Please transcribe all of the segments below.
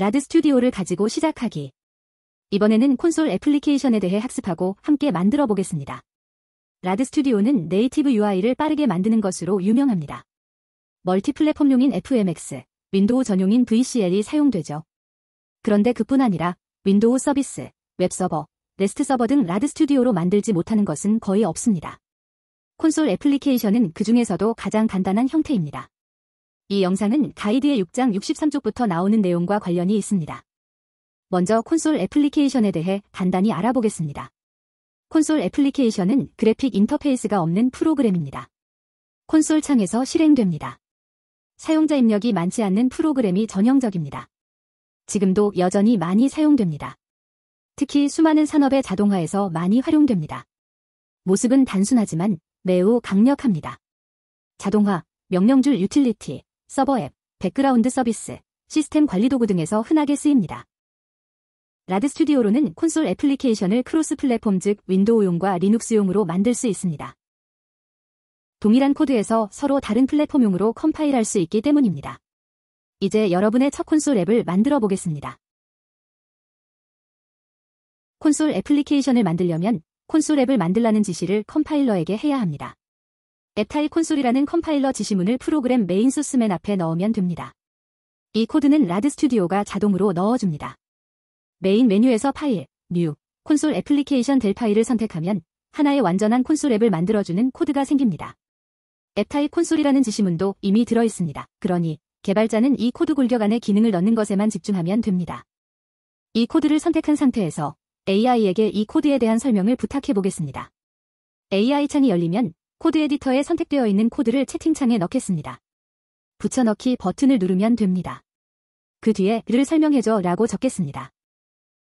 라드 스튜디오를 가지고 시작하기. 이번에는 콘솔 애플리케이션에 대해 학습하고 함께 만들어 보겠습니다. 라드 스튜디오는 네이티브 UI를 빠르게 만드는 것으로 유명합니다. 멀티플랫폼용인 FMX, 윈도우 전용인 VCL이 사용되죠. 그런데 그뿐 아니라 윈도우 서비스, 웹서버, 레스트 서버 등 라드 스튜디오로 만들지 못하는 것은 거의 없습니다. 콘솔 애플리케이션은 그 중에서도 가장 간단한 형태입니다. 이 영상은 가이드의 6장 63쪽부터 나오는 내용과 관련이 있습니다. 먼저 콘솔 애플리케이션에 대해 간단히 알아보겠습니다. 콘솔 애플리케이션은 그래픽 인터페이스가 없는 프로그램입니다. 콘솔 창에서 실행됩니다. 사용자 입력이 많지 않는 프로그램이 전형적입니다. 지금도 여전히 많이 사용됩니다. 특히 수많은 산업의 자동화에서 많이 활용됩니다. 모습은 단순하지만 매우 강력합니다. 자동화, 명령줄 유틸리티, 서버 앱, 백그라운드 서비스, 시스템 관리 도구 등에서 흔하게 쓰입니다. 라드 스튜디오로는 콘솔 애플리케이션을 크로스 플랫폼 즉 윈도우용과 리눅스용으로 만들 수 있습니다. 동일한 코드에서 서로 다른 플랫폼용으로 컴파일할 수 있기 때문입니다. 이제 여러분의 첫 콘솔 앱을 만들어 보겠습니다. 콘솔 애플리케이션을 만들려면 콘솔 앱을 만들라는 지시를 컴파일러에게 해야 합니다. 앱타입 콘솔이라는 컴파일러 지시문을 프로그램 메인 소스맨 앞에 넣으면 됩니다. 이 코드는 라드 스튜디오가 자동으로 넣어줍니다. 메인 메뉴에서 파일, 뉴, 콘솔 애플리케이션 될 파일을 선택하면 하나의 완전한 콘솔 앱을 만들어주는 코드가 생깁니다. 앱타입 콘솔이라는 지시문도 이미 들어있습니다. 그러니 개발자는 이 코드 골격 안에 기능을 넣는 것에만 집중하면 됩니다. 이 코드를 선택한 상태에서 AI에게 이 코드에 대한 설명을 부탁해 보겠습니다. AI 창이 열리면 코드 에디터에 선택되어 있는 코드를 채팅창에 넣겠습니다. 붙여넣기 버튼을 누르면 됩니다. 그 뒤에 를 설명해줘 라고 적겠습니다.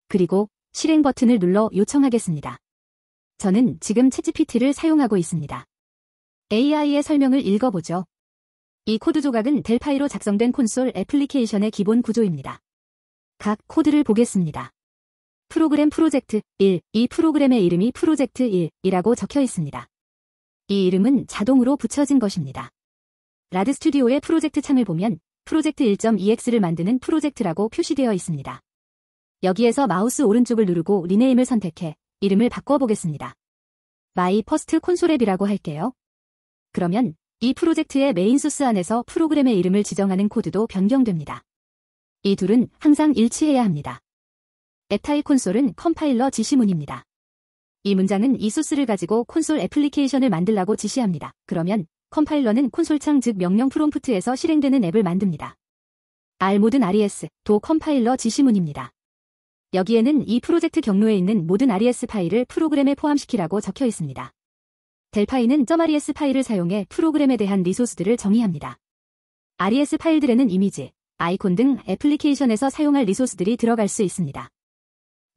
그리고 실행 버튼을 눌러 요청하겠습니다. 저는 지금 챗GPT를 사용하고 있습니다. AI의 설명을 읽어보죠. 이 코드 조각은 델파이로 작성된 콘솔 애플리케이션의 기본 구조입니다. 각 코드를 보겠습니다. 프로그램 프로젝트 1, 이 프로그램의 이름이 프로젝트 1이라고 적혀 있습니다. 이 이름은 자동으로 붙여진 것입니다. 라드 스튜디오의 프로젝트 창을 보면 프로젝트 1.ex를 만드는 프로젝트라고 표시되어 있습니다. 여기에서 마우스 오른쪽을 누르고 리네임을 선택해 이름을 바꿔보겠습니다. 마이 퍼스트 콘솔 앱이라고 할게요. 그러면 이 프로젝트의 메인 소스 안에서 프로그램의 이름을 지정하는 코드도 변경됩니다. 이 둘은 항상 일치해야 합니다. 앱타입 콘솔은 컴파일러 지시문입니다. 이 문장은 이 소스를 가지고 콘솔 애플리케이션을 만들라고 지시합니다. 그러면 컴파일러는 콘솔창 즉 명령 프롬프트에서 실행되는 앱을 만듭니다. R 모든 RES, 도 컴파일러 지시문입니다. 여기에는 이 프로젝트 경로에 있는 모든 RES 파일을 프로그램에 포함시키라고 적혀 있습니다. 델파이는 .res 파일을 사용해 프로그램에 대한 리소스들을 정의합니다. RES 파일들에는 이미지, 아이콘 등 애플리케이션에서 사용할 리소스들이 들어갈 수 있습니다.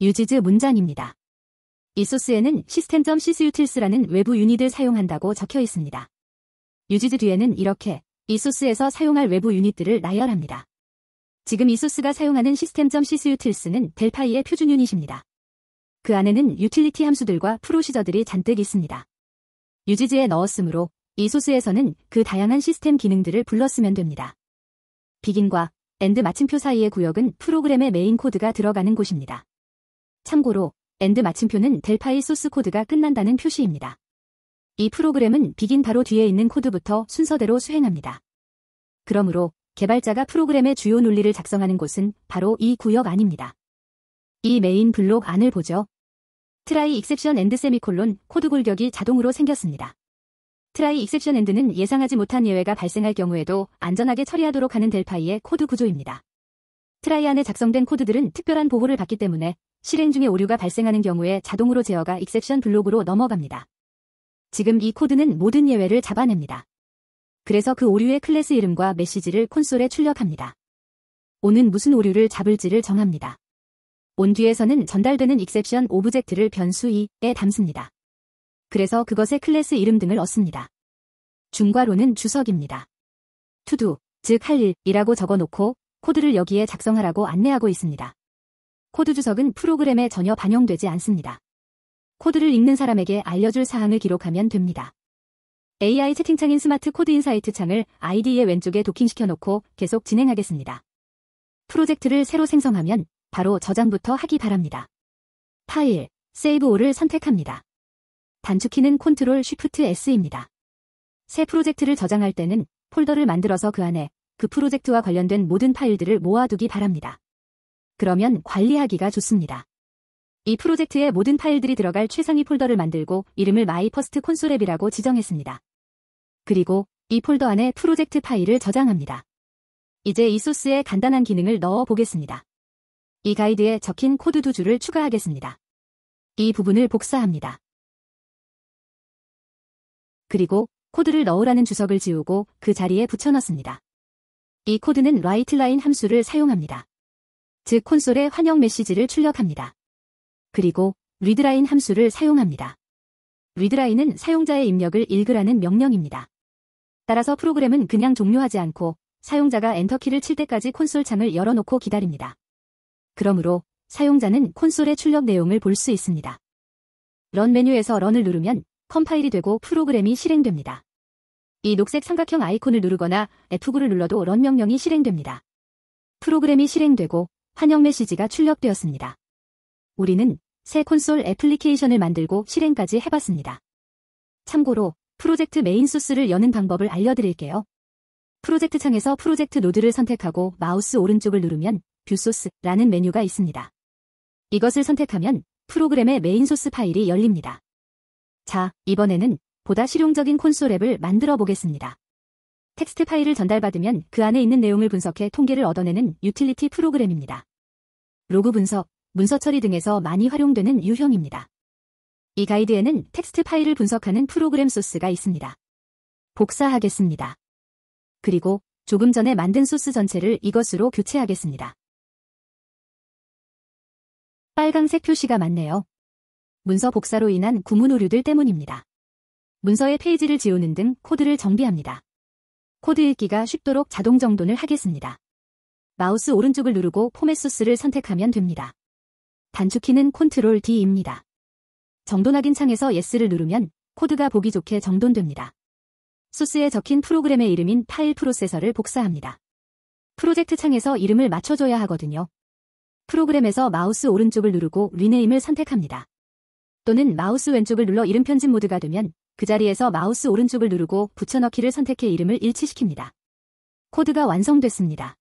유지즈 문장입니다. 이 소스에는 system.sysutils라는 외부 유닛을 사용한다고 적혀 있습니다. 유지즈 뒤에는 이렇게 이 소스에서 사용할 외부 유닛들을 나열합니다. 지금 이 소스가 사용하는 system.sysutils는 델파이의 표준 유닛입니다. 그 안에는 유틸리티 함수들과 프로시저들이 잔뜩 있습니다. 유지즈에 넣었으므로 이 소스에서는 그 다양한 시스템 기능들을 불렀으면 됩니다. 비긴과 엔드 마침표 사이의 구역은 프로그램의 메인 코드가 들어가는 곳입니다. 참고로 엔드 마침표는 델파이 소스 코드가 끝난다는 표시입니다. 이 프로그램은 비긴 바로 뒤에 있는 코드부터 순서대로 수행합니다. 그러므로 개발자가 프로그램의 주요 논리를 작성하는 곳은 바로 이 구역 안입니다. 이 메인 블록 안을 보죠. 트라이 익셉션 엔드 세미콜론 코드 골격이 자동으로 생겼습니다. 트라이 익셉션 엔드는 예상하지 못한 예외가 발생할 경우에도 안전하게 처리하도록 하는 델파이의 코드 구조입니다. 트라이 안에 작성된 코드들은 특별한 보호를 받기 때문에 실행 중에 오류가 발생하는 경우에 자동으로 제어가 익셉션 블록으로 넘어갑니다. 지금 이 코드는 모든 예외를 잡아냅니다. 그래서 그 오류의 클래스 이름과 메시지를 콘솔에 출력합니다. on은 무슨 오류를 잡을지를 정합니다. on 뒤에서는 전달되는 익셉션 오브젝트를 변수 2에 담습니다. 그래서 그것의 클래스 이름 등을 얻습니다. 중과 로는 주석입니다. to do, 즉 할 일이라고 적어놓고 코드를 여기에 작성하라고 안내하고 있습니다. 코드 주석은 프로그램에 전혀 반영되지 않습니다. 코드를 읽는 사람에게 알려줄 사항을 기록하면 됩니다. AI 채팅창인 스마트 코드 인사이트 창을 IDE의 왼쪽에 도킹시켜 놓고 계속 진행하겠습니다. 프로젝트를 새로 생성하면 바로 저장부터 하기 바랍니다. 파일, Save All을 선택합니다. 단축키는 Ctrl Shift S입니다. 새 프로젝트를 저장할 때는 폴더를 만들어서 그 안에 그 프로젝트와 관련된 모든 파일들을 모아두기 바랍니다. 그러면 관리하기가 좋습니다. 이 프로젝트의 모든 파일들이 들어갈 최상위 폴더를 만들고 이름을 My First Console App이라고 지정했습니다. 그리고 이 폴더 안에 프로젝트 파일을 저장합니다. 이제 이 소스에 간단한 기능을 넣어 보겠습니다. 이 가이드에 적힌 코드 2줄을 추가하겠습니다. 이 부분을 복사합니다. 그리고 코드를 넣으라는 주석을 지우고 그 자리에 붙여넣습니다. 이 코드는 WriteLine 함수를 사용합니다. 즉 콘솔에 환영 메시지를 출력합니다. 그리고 readLine 함수를 사용합니다. readLine은 사용자의 입력을 읽으라는 명령입니다. 따라서 프로그램은 그냥 종료하지 않고 사용자가 엔터키를 칠 때까지 콘솔 창을 열어놓고 기다립니다. 그러므로 사용자는 콘솔의 출력 내용을 볼 수 있습니다. 런 메뉴에서 런을 누르면 컴파일이 되고 프로그램이 실행됩니다. 이 녹색 삼각형 아이콘을 누르거나 F9를 눌러도 런 명령이 실행됩니다. 프로그램이 실행되고 환영 메시지가 출력되었습니다. 우리는 새 콘솔 애플리케이션을 만들고 실행까지 해봤습니다. 참고로 프로젝트 메인 소스를 여는 방법을 알려드릴게요. 프로젝트 창에서 프로젝트 노드를 선택하고 마우스 오른쪽을 누르면 뷰 소스라는 메뉴가 있습니다. 이것을 선택하면 프로그램의 메인 소스 파일이 열립니다. 자, 이번에는 보다 실용적인 콘솔 앱을 만들어 보겠습니다. 텍스트 파일을 전달받으면 그 안에 있는 내용을 분석해 통계를 얻어내는 유틸리티 프로그램입니다. 로그 분석, 문서 처리 등에서 많이 활용되는 유형입니다. 이 가이드에는 텍스트 파일을 분석하는 프로그램 소스가 있습니다. 복사하겠습니다. 그리고 조금 전에 만든 소스 전체를 이것으로 교체하겠습니다. 빨강색 표시가 많네요. 문서 복사로 인한 구문 오류들 때문입니다. 문서의 페이지를 지우는 등 코드를 정비합니다. 코드 읽기가 쉽도록 자동 정돈을 하겠습니다. 마우스 오른쪽을 누르고 포맷 소스를 선택하면 됩니다. 단축키는 Ctrl D입니다. 정돈확인 창에서 Yes를 누르면 코드가 보기 좋게 정돈됩니다. 소스에 적힌 프로그램의 이름인 파일 프로세서를 복사합니다. 프로젝트 창에서 이름을 맞춰줘야 하거든요. 프로그램에서 마우스 오른쪽을 누르고 리네임을 선택합니다. 또는 마우스 왼쪽을 눌러 이름 편집 모드가 되면 그 자리에서 마우스 오른쪽을 누르고 붙여넣기를 선택해 이름을 일치시킵니다. 코드가 완성됐습니다.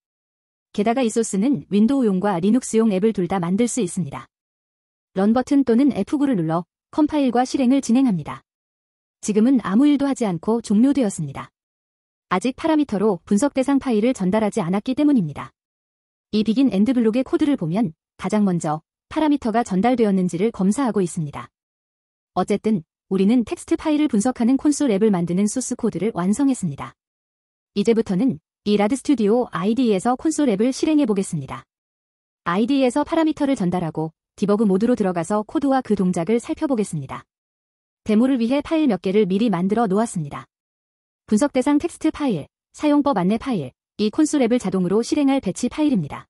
게다가 이 소스는 윈도우용과 리눅스용 앱을 둘 다 만들 수 있습니다. 런 버튼 또는 F9를 눌러 컴파일과 실행을 진행합니다. 지금은 아무 일도 하지 않고 종료되었습니다. 아직 파라미터로 분석 대상 파일을 전달하지 않았기 때문입니다. 이 비긴 엔드 블록의 코드를 보면 가장 먼저 파라미터가 전달되었는지를 검사하고 있습니다. 어쨌든 우리는 텍스트 파일을 분석하는 콘솔 앱을 만드는 소스 코드를 완성했습니다. 이제부터는 이 라드 스튜디오 IDE에서 콘솔 앱을 실행해 보겠습니다. IDE에서 파라미터를 전달하고 디버그 모드로 들어가서 코드와 그 동작을 살펴보겠습니다. 데모를 위해 파일 몇 개를 미리 만들어 놓았습니다. 분석 대상 텍스트 파일, 사용법 안내 파일, 이 콘솔 앱을 자동으로 실행할 배치 파일입니다.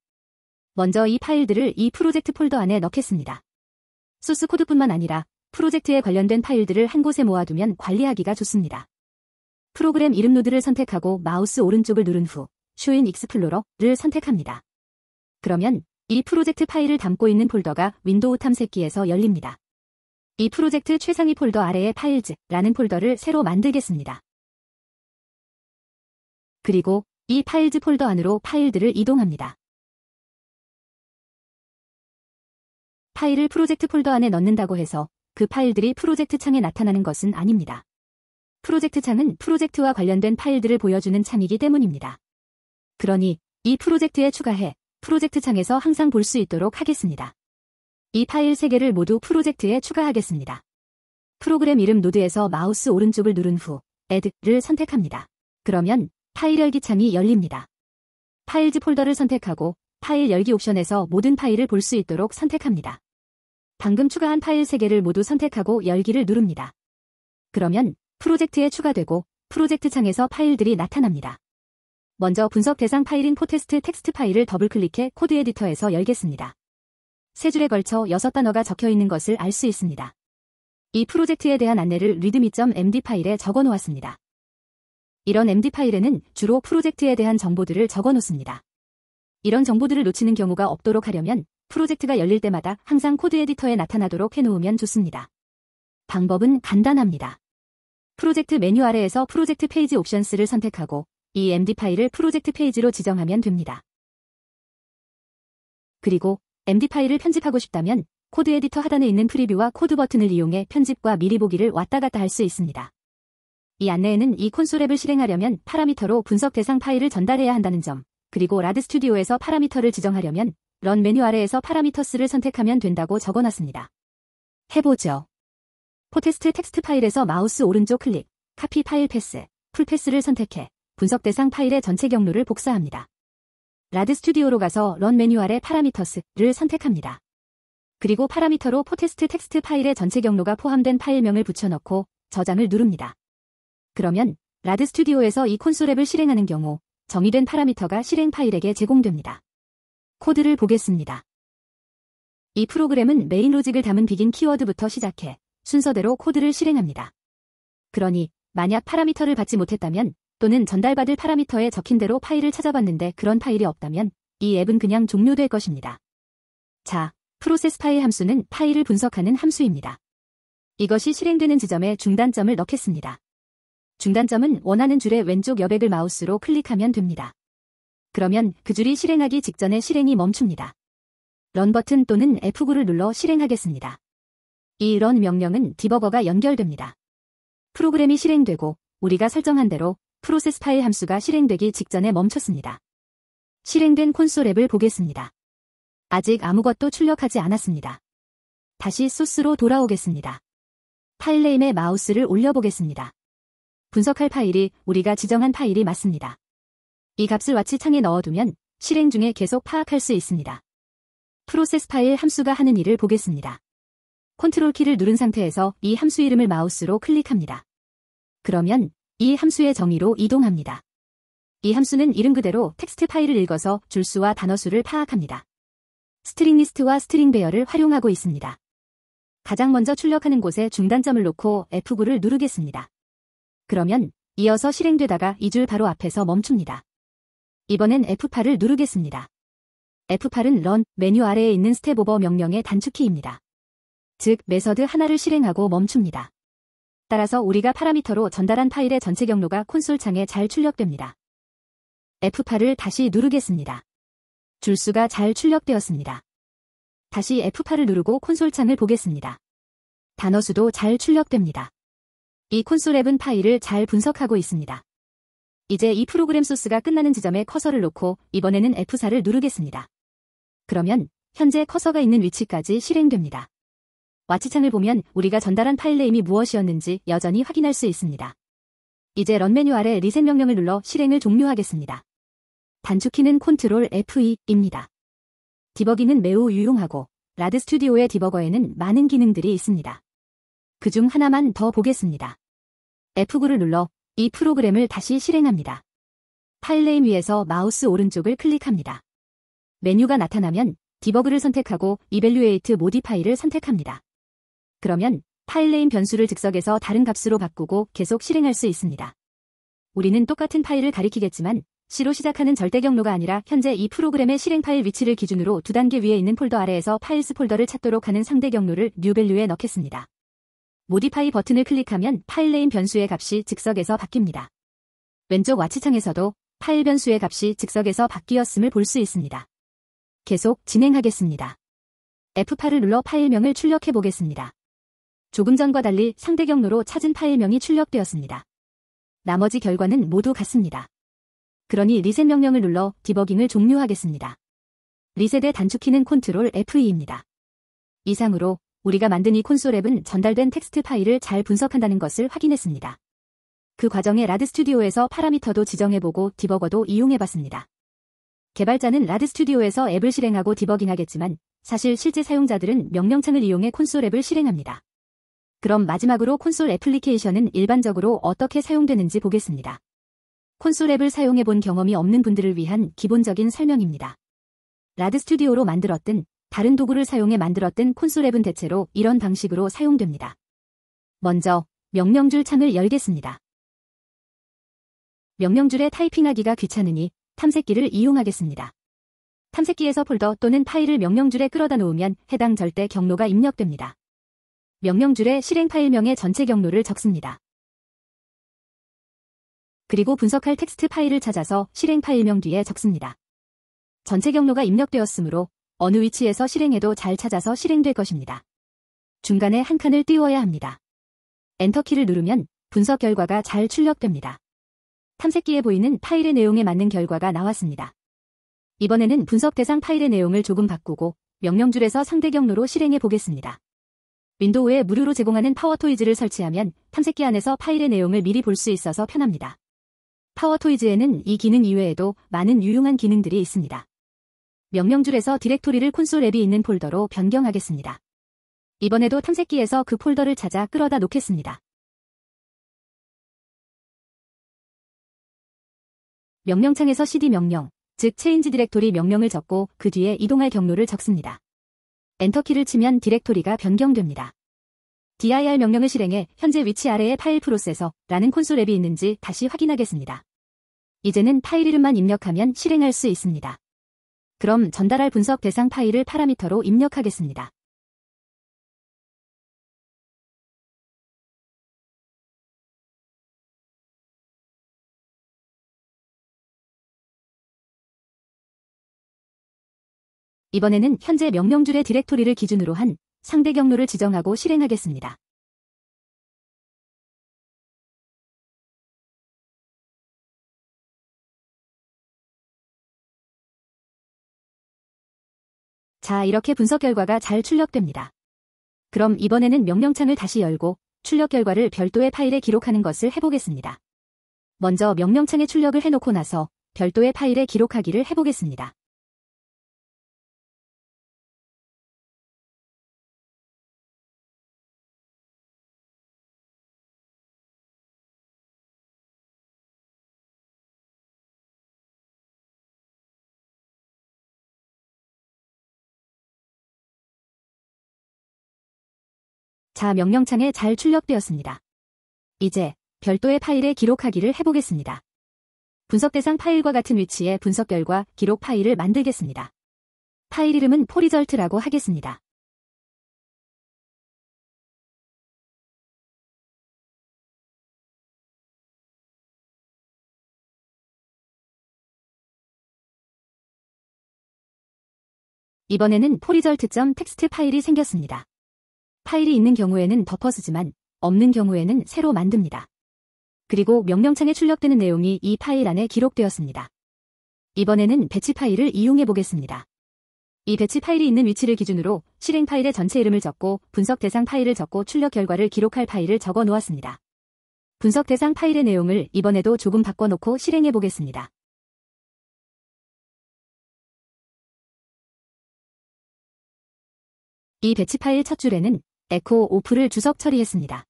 먼저 이 파일들을 이 프로젝트 폴더 안에 넣겠습니다. 소스 코드뿐만 아니라 프로젝트에 관련된 파일들을 한 곳에 모아두면 관리하기가 좋습니다. 프로그램 이름 노드를 선택하고 마우스 오른쪽을 누른 후 Show in Explorer를 선택합니다. 그러면 이 프로젝트 파일을 담고 있는 폴더가 윈도우 탐색기에서 열립니다. 이 프로젝트 최상위 폴더 아래에 파일즈라는 폴더를 새로 만들겠습니다. 그리고 이 파일즈 폴더 안으로 파일들을 이동합니다. 파일을 프로젝트 폴더 안에 넣는다고 해서 그 파일들이 프로젝트 창에 나타나는 것은 아닙니다. 프로젝트 창은 프로젝트와 관련된 파일들을 보여주는 창이기 때문입니다. 그러니 이 프로젝트에 추가해 프로젝트 창에서 항상 볼 수 있도록 하겠습니다. 이 파일 3개를 모두 프로젝트에 추가하겠습니다. 프로그램 이름 노드에서 마우스 오른쪽을 누른 후 Add를 선택합니다. 그러면 파일 열기 창이 열립니다. 파일즈 폴더를 선택하고 파일 열기 옵션에서 모든 파일을 볼 수 있도록 선택합니다. 방금 추가한 파일 3개를 모두 선택하고 열기를 누릅니다. 그러면 프로젝트에 추가되고 프로젝트 창에서 파일들이 나타납니다. 먼저 분석 대상 파일인 포테스트 텍스트 파일을 더블클릭해 코드 에디터에서 열겠습니다. 3줄에 걸쳐 6단어가 적혀 있는 것을 알 수 있습니다. 이 프로젝트에 대한 안내를 readme.md 파일에 적어 놓았습니다. 이런 MD 파일에는 주로 프로젝트에 대한 정보들을 적어 놓습니다. 이런 정보들을 놓치는 경우가 없도록 하려면 프로젝트가 열릴 때마다 항상 코드 에디터에 나타나도록 해놓으면 좋습니다. 방법은 간단합니다. 프로젝트 메뉴 아래에서 프로젝트 페이지 옵션스를 선택하고 이 MD 파일을 프로젝트 페이지로 지정하면 됩니다. 그리고 MD 파일을 편집하고 싶다면 코드 에디터 하단에 있는 프리뷰와 코드 버튼을 이용해 편집과 미리 보기를 왔다 갔다 할 수 있습니다. 이 안내에는 이 콘솔 앱을 실행하려면 파라미터로 분석 대상 파일을 전달해야 한다는 점, 그리고 라드 스튜디오에서 파라미터를 지정하려면 런 메뉴 아래에서 파라미터스를 선택하면 된다고 적어놨습니다. 해보죠. 포테스트 텍스트 파일에서 마우스 오른쪽 클릭, 카피 파일 패스, 풀 패스를 선택해 분석 대상 파일의 전체 경로를 복사합니다. 라드 스튜디오로 가서 런 메뉴 아래 파라미터스를 선택합니다. 그리고 파라미터로 포테스트 텍스트 파일의 전체 경로가 포함된 파일명을 붙여넣고 저장을 누릅니다. 그러면 라드 스튜디오에서 이 콘솔 앱을 실행하는 경우 정의된 파라미터가 실행 파일에게 제공됩니다. 코드를 보겠습니다. 이 프로그램은 메인 로직을 담은 비긴 키워드부터 시작해 순서대로 코드를 실행합니다. 그러니 만약 파라미터를 받지 못했다면 또는 전달받을 파라미터에 적힌 대로 파일을 찾아봤는데 그런 파일이 없다면 이 앱은 그냥 종료될 것입니다. 자, 프로세스 파일 함수는 파일을 분석하는 함수입니다. 이것이 실행되는 지점에 중단점을 넣겠습니다. 중단점은 원하는 줄의 왼쪽 여백을 마우스로 클릭하면 됩니다. 그러면 그 줄이 실행하기 직전에 실행이 멈춥니다. 런 버튼 또는 F9를 눌러 실행하겠습니다. 이 런 명령은 디버거가 연결됩니다. 프로그램이 실행되고 우리가 설정한 대로 프로세스 파일 함수가 실행되기 직전에 멈췄습니다. 실행된 콘솔 앱을 보겠습니다. 아직 아무것도 출력하지 않았습니다. 다시 소스로 돌아오겠습니다. 파일 네임에 마우스를 올려보겠습니다. 분석할 파일이 우리가 지정한 파일이 맞습니다. 이 값을 와치 창에 넣어두면 실행 중에 계속 파악할 수 있습니다. 프로세스 파일 함수가 하는 일을 보겠습니다. 컨트롤 키를 누른 상태에서 이 함수 이름을 마우스로 클릭합니다. 그러면 이 함수의 정의로 이동합니다. 이 함수는 이름 그대로 텍스트 파일을 읽어서 줄수와 단어수를 파악합니다. 스트링 리스트와 스트링 배열을 활용하고 있습니다. 가장 먼저 출력하는 곳에 중단점을 놓고 F9를 누르겠습니다. 그러면 이어서 실행되다가 이 줄 바로 앞에서 멈춥니다. 이번엔 F8을 누르겠습니다. F8은 런 메뉴 아래에 있는 스텝 오버 명령의 단축키입니다. 즉 메서드 하나를 실행하고 멈춥니다. 따라서 우리가 파라미터로 전달한 파일의 전체 경로가 콘솔 창에 잘 출력됩니다. F8을 다시 누르겠습니다. 줄수가 잘 출력되었습니다. 다시 F8을 누르고 콘솔 창을 보겠습니다. 단어수도 잘 출력됩니다. 이 콘솔 앱은 파일을 잘 분석하고 있습니다. 이제 이 프로그램 소스가 끝나는 지점에 커서를 놓고 이번에는 F4를 누르겠습니다. 그러면 현재 커서가 있는 위치까지 실행됩니다. 와치창을 보면 우리가 전달한 파일 네임이 무엇이었는지 여전히 확인할 수 있습니다. 이제 런 메뉴 아래 리셋 명령을 눌러 실행을 종료하겠습니다. 단축키는 컨트롤 F2입니다. 디버깅은 매우 유용하고 라드 스튜디오의 디버거에는 많은 기능들이 있습니다. 그중 하나만 더 보겠습니다. F9를 눌러 이 프로그램을 다시 실행합니다. 파일 네임 위에서 마우스 오른쪽을 클릭합니다. 메뉴가 나타나면 디버그를 선택하고 Evaluate Modify를 선택합니다. 그러면 파일 네임 변수를 즉석에서 다른 값으로 바꾸고 계속 실행할 수 있습니다. 우리는 똑같은 파일을 가리키겠지만 C로 시작하는 절대 경로가 아니라 현재 이 프로그램의 실행 파일 위치를 기준으로 두 단계 위에 있는 폴더 아래에서 파일스 폴더를 찾도록 하는 상대 경로를 뉴밸류에 넣겠습니다. 모디파이 버튼을 클릭하면 파일 네임 변수의 값이 즉석에서 바뀝니다. 왼쪽 와치창에서도 파일 변수의 값이 즉석에서 바뀌었음을 볼 수 있습니다. 계속 진행하겠습니다. F8을 눌러 파일명을 출력해 보겠습니다. 조금 전과 달리 상대 경로로 찾은 파일명이 출력되었습니다. 나머지 결과는 모두 같습니다. 그러니 리셋 명령을 눌러 디버깅을 종료하겠습니다. 리셋의 단축키는 컨트롤 F2입니다. 이상으로 우리가 만든 이 콘솔 앱은 전달된 텍스트 파일을 잘 분석한다는 것을 확인했습니다. 그 과정에 라드 스튜디오에서 파라미터도 지정해보고 디버거도 이용해봤습니다. 개발자는 라드 스튜디오에서 앱을 실행하고 디버깅하겠지만 사실 실제 사용자들은 명령창을 이용해 콘솔 앱을 실행합니다. 그럼 마지막으로 콘솔 애플리케이션은 일반적으로 어떻게 사용되는지 보겠습니다. 콘솔 앱을 사용해본 경험이 없는 분들을 위한 기본적인 설명입니다. 라드 스튜디오로 만들었든 다른 도구를 사용해 만들었든 콘솔 앱은 대체로 이런 방식으로 사용됩니다. 먼저 명령줄 창을 열겠습니다. 명령줄에 타이핑하기가 귀찮으니 탐색기를 이용하겠습니다. 탐색기에서 폴더 또는 파일을 명령줄에 끌어다 놓으면 해당 절대 경로가 입력됩니다. 명령줄에 실행 파일명의 전체 경로를 적습니다. 그리고 분석할 텍스트 파일을 찾아서 실행 파일명 뒤에 적습니다. 전체 경로가 입력되었으므로 어느 위치에서 실행해도 잘 찾아서 실행될 것입니다. 중간에 한 칸을 띄워야 합니다. 엔터키를 누르면 분석 결과가 잘 출력됩니다. 탐색기에 보이는 파일의 내용에 맞는 결과가 나왔습니다. 이번에는 분석 대상 파일의 내용을 조금 바꾸고 명령줄에서 상대 경로로 실행해 보겠습니다. 윈도우에 무료로 제공하는 파워토이즈를 설치하면 탐색기 안에서 파일의 내용을 미리 볼 수 있어서 편합니다. 파워토이즈에는 이 기능 이외에도 많은 유용한 기능들이 있습니다. 명령줄에서 디렉토리를 콘솔 앱이 있는 폴더로 변경하겠습니다. 이번에도 탐색기에서 그 폴더를 찾아 끌어다 놓겠습니다. 명령창에서 cd 명령, 즉 체인지 디렉토리 명령을 적고 그 뒤에 이동할 경로를 적습니다. 엔터키를 치면 디렉토리가 변경됩니다. dir 명령을 실행해 현재 위치 아래에 파일 프로세서라는 콘솔 앱이 있는지 다시 확인하겠습니다. 이제는 파일 이름만 입력하면 실행할 수 있습니다. 그럼 전달할 분석 대상 파일을 파라미터로 입력하겠습니다. 이번에는 현재 명령줄의 디렉토리를 기준으로 한 상대 경로를 지정하고 실행하겠습니다. 자, 이렇게 분석 결과가 잘 출력됩니다. 그럼 이번에는 명령창을 다시 열고 출력 결과를 별도의 파일에 기록하는 것을 해보겠습니다. 먼저 명령창에 출력을 해놓고 나서 별도의 파일에 기록하기를 해보겠습니다. 자, 명령창에 잘 출력되었습니다. 이제 별도의 파일에 기록하기를 해보겠습니다. 분석 대상 파일과 같은 위치에 분석 결과 기록 파일을 만들겠습니다. 파일 이름은 포리절트라고 하겠습니다. 이번에는 포리절트.txt 파일이 생겼습니다. 파일이 있는 경우에는 덮어 쓰지만 없는 경우에는 새로 만듭니다. 그리고 명령창에 출력되는 내용이 이 파일 안에 기록되었습니다. 이번에는 배치 파일을 이용해 보겠습니다. 이 배치 파일이 있는 위치를 기준으로 실행 파일의 전체 이름을 적고 분석 대상 파일을 적고 출력 결과를 기록할 파일을 적어 놓았습니다. 분석 대상 파일의 내용을 이번에도 조금 바꿔놓고 실행해 보겠습니다. 이 배치 파일 첫 줄에는 echo off를 주석 처리했습니다.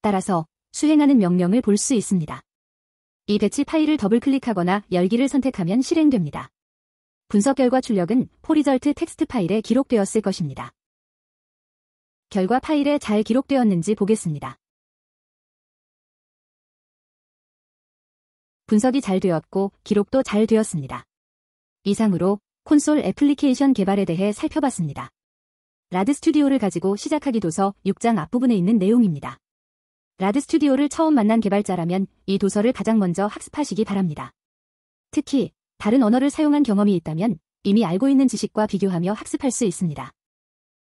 따라서 수행하는 명령을 볼 수 있습니다. 이 배치 파일을 더블 클릭하거나 열기를 선택하면 실행됩니다. 분석 결과 출력은 포리절트 텍스트 파일에 기록되었을 것입니다. 결과 파일에 잘 기록되었는지 보겠습니다. 분석이 잘 되었고 기록도 잘 되었습니다. 이상으로 콘솔 애플리케이션 개발에 대해 살펴봤습니다. 라드 스튜디오를 가지고 시작하기 도서 6장 앞부분에 있는 내용입니다. 라드 스튜디오를 처음 만난 개발자라면 이 도서를 가장 먼저 학습하시기 바랍니다. 특히 다른 언어를 사용한 경험이 있다면 이미 알고 있는 지식과 비교하며 학습할 수 있습니다.